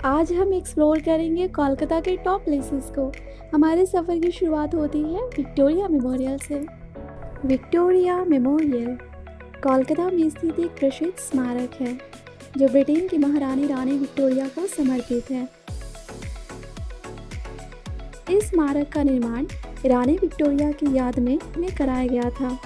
आज हम एक्सप्लोर करेंगे कोलकाता के टॉप प्लेसेस को। हमारे सफ़र की शुरुआत होती है विक्टोरिया मेमोरियल से। विक्टोरिया मेमोरियल कोलकाता में स्थित एक प्रसिद्ध स्मारक है जो ब्रिटेन की महारानी रानी विक्टोरिया को समर्पित है। इस स्मारक का निर्माण रानी विक्टोरिया की याद में कराया गया था।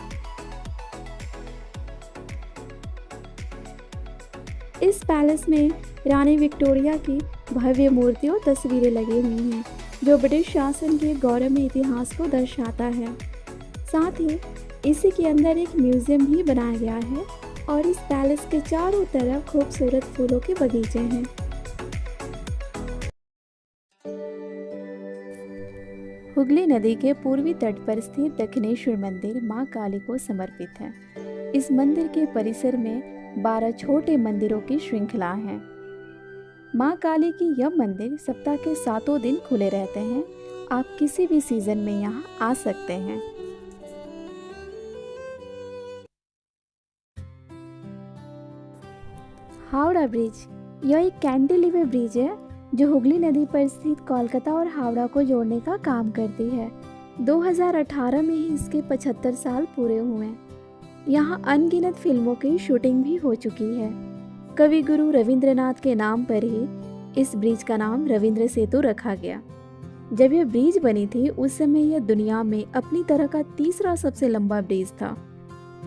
इस पैलेस में रानी विक्टोरिया की भव्य मूर्ति और तस्वीरें लगी हुई हैं जो ब्रिटिश शासन के गौरवमय इतिहास को दर्शाता है। साथ ही इसी के अंदर एक म्यूजियम भी बनाया गया है और इस पैलेस के चारों तरफ खूबसूरत फूलों के बगीचे हैं। हुगली नदी के पूर्वी तट पर स्थित दक्षिणेश्वर मंदिर मां काली को समर्पित है। इस मंदिर के परिसर में 12 छोटे मंदिरों की श्रृंखला है। मां काली की यह मंदिर सप्ताह के 7 दिन खुले रहते हैं। आप किसी भी सीजन में यहाँ आ सकते हैं। हावड़ा ब्रिज यह एक कैंटिलीवर ब्रिज है जो हुगली नदी पर स्थित कोलकाता और हावड़ा को जोड़ने का काम करती है। 2018 में ही इसके 75 साल पूरे हुए। यहाँ अनगिनत फिल्मों की शूटिंग भी हो चुकी है। कवि गुरु रविंद्रनाथ के नाम पर ही इस ब्रिज का नाम रविंद्र सेतु रखा गया। जब यह ब्रिज बनी थी उस समय यह दुनिया में अपनी तरह का तीसरा सबसे लंबा ब्रिज था।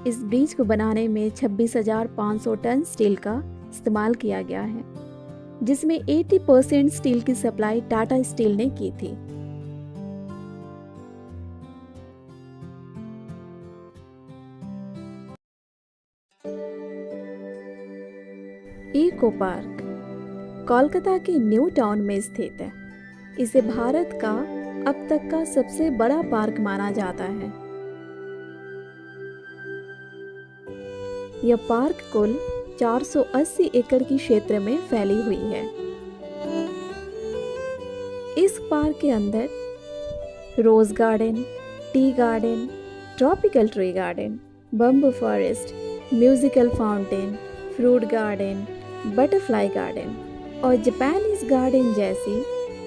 इस ब्रिज को बनाने में 26,500 टन स्टील का इस्तेमाल किया गया है, जिसमें 80% स्टील की सप्लाई टाटा स्टील ने की थी। इको पार्क कोलकाता के न्यू टाउन में स्थित है। इसे भारत का अब तक का सबसे बड़ा पार्क माना जाता है। यह पार्क कुल 480 एकड़ की क्षेत्र में फैली हुई है। इस पार्क के अंदर rose garden, tea garden, tropical tree garden, bamboo forest, musical fountain, fruit garden, butterfly garden और जापानीज गार्डन जैसी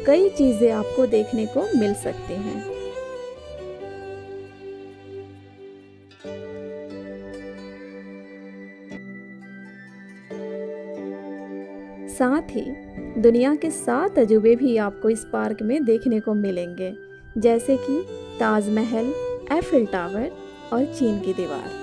कई चीजें आपको देखने को मिल सकती हैं। साथ ही दुनिया के 7 अजूबे भी आपको इस पार्क में देखने को मिलेंगे, जैसे कि ताजमहल, एफिल टावर और चीन की दीवार।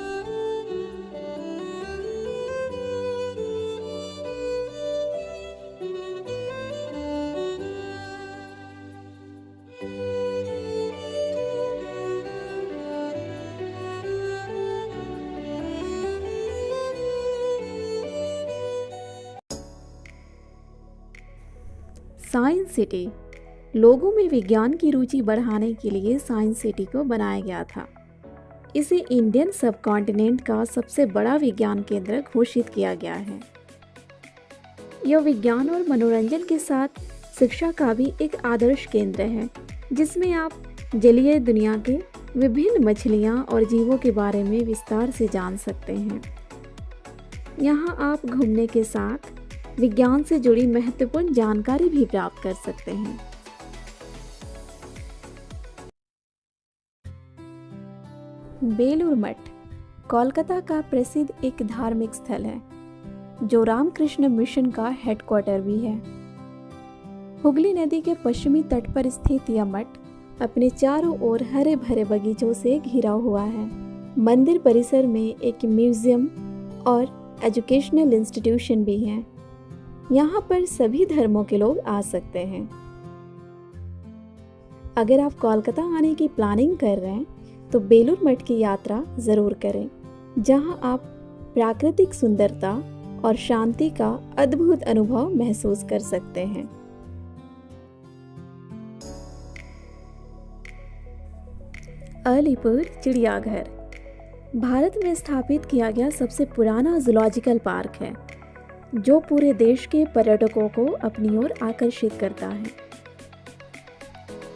साइंस सिटी लोगों में विज्ञान की रुचि बढ़ाने के लिए साइंस सिटी को बनाया गया था। इसे इंडियन सब कॉन्टिनेंट का सबसे बड़ा विज्ञान केंद्र घोषित किया गया है। यह विज्ञान और मनोरंजन के साथ शिक्षा का भी एक आदर्श केंद्र है, जिसमें आप जलीय दुनिया के विभिन्न मछलियाँ और जीवों के बारे में विस्तार से जान सकते हैं। यहाँ आप घूमने के साथ विज्ञान से जुड़ी महत्वपूर्ण जानकारी भी प्राप्त कर सकते हैं। बेलूर मठ कोलकाता का प्रसिद्ध एक धार्मिक स्थल है जो रामकृष्ण मिशन का हेडक्वार्टर भी है। हुगली नदी के पश्चिमी तट पर स्थित यह मठ अपने चारों ओर हरे भरे बगीचों से घिरा हुआ है। मंदिर परिसर में एक म्यूजियम और एजुकेशनल इंस्टीट्यूशन भी है। यहाँ पर सभी धर्मों के लोग आ सकते हैं। अगर आप कोलकाता आने की प्लानिंग कर रहे हैं तो बेलूर मठ की यात्रा ज़रूर करें, जहाँ आप प्राकृतिक सुंदरता और शांति का अद्भुत अनुभव महसूस कर सकते हैं। अलीपुर चिड़ियाघर भारत में स्थापित किया गया सबसे पुराना जूलॉजिकल पार्क है जो पूरे देश के पर्यटकों को अपनी ओर आकर्षित करता है।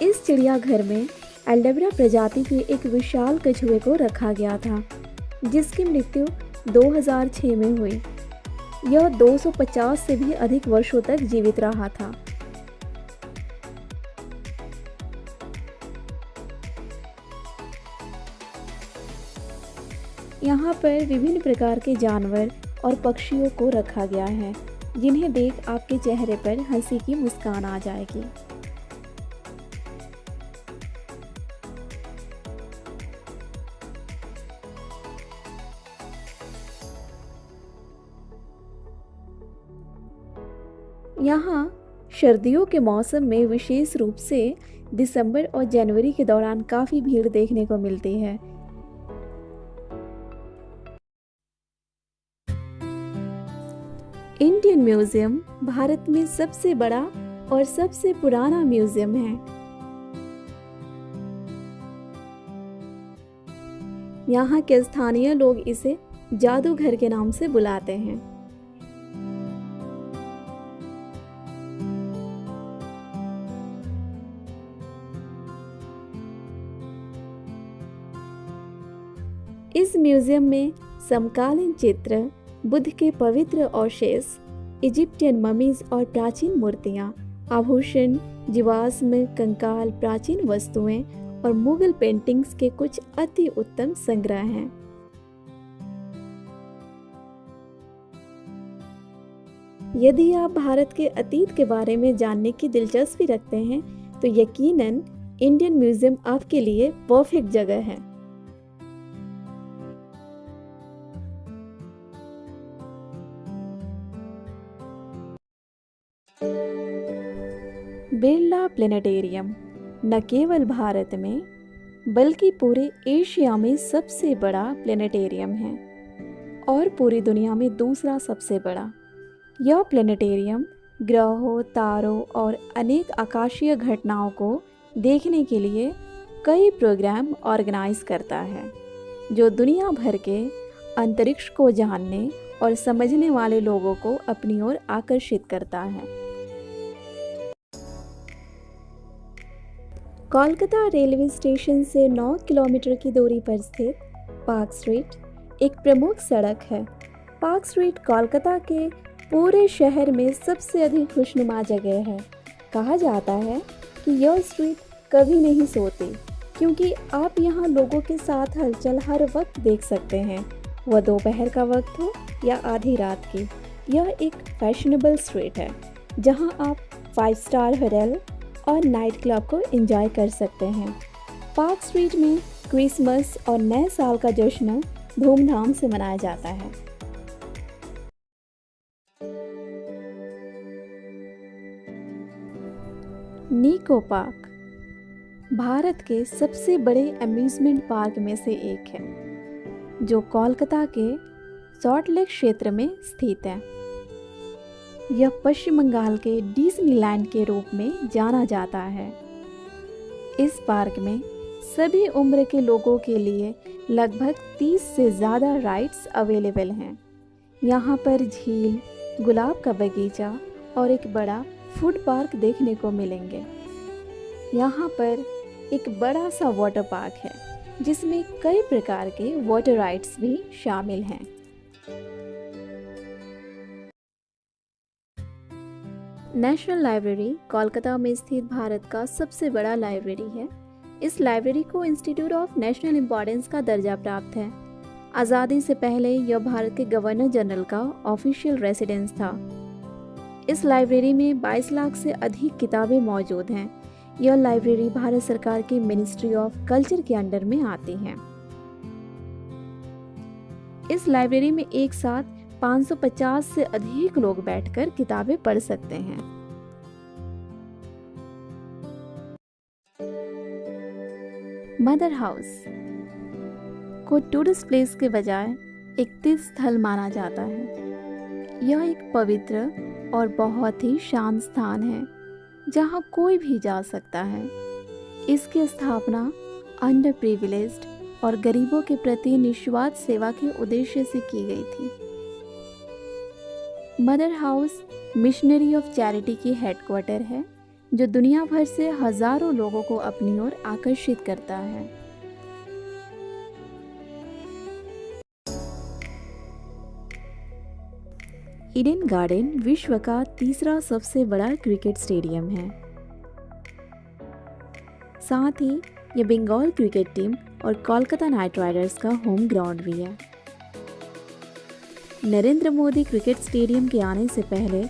इस चिड़ियाघर में एल्डेबरा प्रजाति के एक विशाल कछुए को रखा गया था, जिसकी मृत्यु 2006 में हुई। यह 250 से भी अधिक वर्षों तक जीवित रहा था। यहाँ पर विभिन्न प्रकार के जानवर और पक्षियों को रखा गया है, जिन्हें देख आपके चेहरे पर हंसी की मुस्कान आ जाएगी। यहाँ सर्दियों के मौसम में विशेष रूप से दिसंबर और जनवरी के दौरान काफ़ी भीड़ देखने को मिलती है। इंडियन म्यूजियम भारत में सबसे बड़ा और सबसे पुराना म्यूजियम है। यहाँ के स्थानीय लोग इसे जादूघर के नाम से बुलाते हैं। इस म्यूजियम में समकालीन चित्र, बुद्ध के पवित्र अवशेष, इजिप्टियन ममीज और प्राचीन मूर्तियां, आभूषण, जीवाश्म कंकाल, प्राचीन वस्तुएं और मुगल पेंटिंग्स के कुछ अति उत्तम संग्रह हैं। यदि आप भारत के अतीत के बारे में जानने की दिलचस्पी रखते हैं तो यकीनन इंडियन म्यूजियम आपके लिए परफेक्ट जगह है। बिरला प्लेनेटेरियम न केवल भारत में बल्कि पूरे एशिया में सबसे बड़ा प्लेनेटेरियम है और पूरी दुनिया में दूसरा सबसे बड़ा। यह प्लेनेटेरियम ग्रहों, तारों और अनेक आकाशीय घटनाओं को देखने के लिए कई प्रोग्राम ऑर्गेनाइज करता है, जो दुनिया भर के अंतरिक्ष को जानने और समझने वाले लोगों को अपनी ओर आकर्षित करता है। कोलकाता रेलवे स्टेशन से 9 किलोमीटर की दूरी पर स्थित पार्क स्ट्रीट एक प्रमुख सड़क है। पार्क स्ट्रीट कोलकाता के पूरे शहर में सबसे अधिक खुशनुमा जगह है। कहा जाता है कि यह स्ट्रीट कभी नहीं सोती, क्योंकि आप यहाँ लोगों के साथ हलचल हर वक्त देख सकते हैं, वह दोपहर का वक्त हो या आधी रात की। यह एक फैशनेबल स्ट्रीट है जहाँ आप 5 स्टार होटल और नाइट क्लब को एंजॉय कर सकते हैं। पार्क स्ट्रीट में क्रिसमस और नए साल का जश्न धूमधाम से मनाया जाता है। निको पार्क भारत के सबसे बड़े अम्यूजमेंट पार्क में से एक है, जो कोलकाता के सॉल्ट लेक क्षेत्र में स्थित है। यह पश्चिम बंगाल के डिज्नीलैंड के रूप में जाना जाता है। इस पार्क में सभी उम्र के लोगों के लिए लगभग 30 से ज़्यादा राइड्स अवेलेबल हैं। यहाँ पर झील, गुलाब का बगीचा और एक बड़ा फूड पार्क देखने को मिलेंगे। यहाँ पर एक बड़ा सा वाटर पार्क है, जिसमें कई प्रकार के वाटर राइड्स भी शामिल हैं। नेशनल लाइब्रेरी कोलकाता में स्थित भारत का सबसे बड़ा लाइब्रेरी है। इस लाइब्रेरी को इंस्टीट्यूट ऑफ नेशनल इम्पोर्टेंस का दर्जा प्राप्त है। आज़ादी से पहले यह भारत के गवर्नर जनरल का ऑफिशियल रेसिडेंस था। इस लाइब्रेरी में 22 लाख से अधिक किताबें मौजूद हैं। यह लाइब्रेरी भारत सरकार की मिनिस्ट्री ऑफ कल्चर के अंडर में आती है। इस लाइब्रेरी में एक साथ 550 से अधिक लोग बैठकर किताबें पढ़ सकते हैं। मदर हाउस को टूरिस्ट प्लेस के बजाय एक तीर्थ स्थल माना जाता है। यह एक पवित्र और बहुत ही शांत स्थान है, जहां कोई भी जा सकता है। इसकी स्थापना अंडर प्रिविलेज्ड और गरीबों के प्रति निस्वार्थ सेवा के उद्देश्य से की गई थी। Mother house missionary of charity की हेडक्वार्टर है, जो दुनिया भर से हजारों लोगों को अपनी ओर आकर्षित करता है। ईडन गार्डन विश्व का तीसरा सबसे बड़ा क्रिकेट स्टेडियम है। साथ ही ये बंगाल क्रिकेट टीम और कोलकाता नाइट राइडर्स का होम ग्राउंड भी है। नरेंद्र मोदी क्रिकेट स्टेडियम के आने से पहले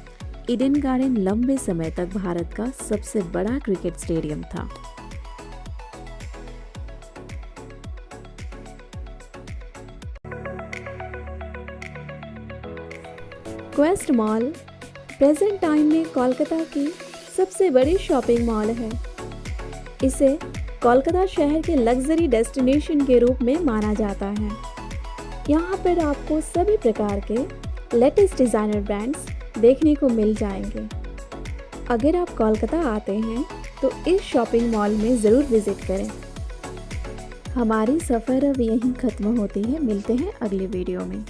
ईडन गार्डन लंबे समय तक भारत का सबसे बड़ा क्रिकेट स्टेडियम था। क्वेस्ट मॉल प्रेजेंट टाइम में कोलकाता की सबसे बड़ी शॉपिंग मॉल है। इसे कोलकाता शहर के लग्जरी डेस्टिनेशन के रूप में माना जाता है। यहाँ पर आपको सभी प्रकार के लेटेस्ट डिज़ाइनर ब्रांड्स देखने को मिल जाएंगे। अगर आप कोलकाता आते हैं तो इस शॉपिंग मॉल में ज़रूर विज़िट करें। हमारी सफ़र अब यहीं ख़त्म होती है। मिलते हैं अगली वीडियो में।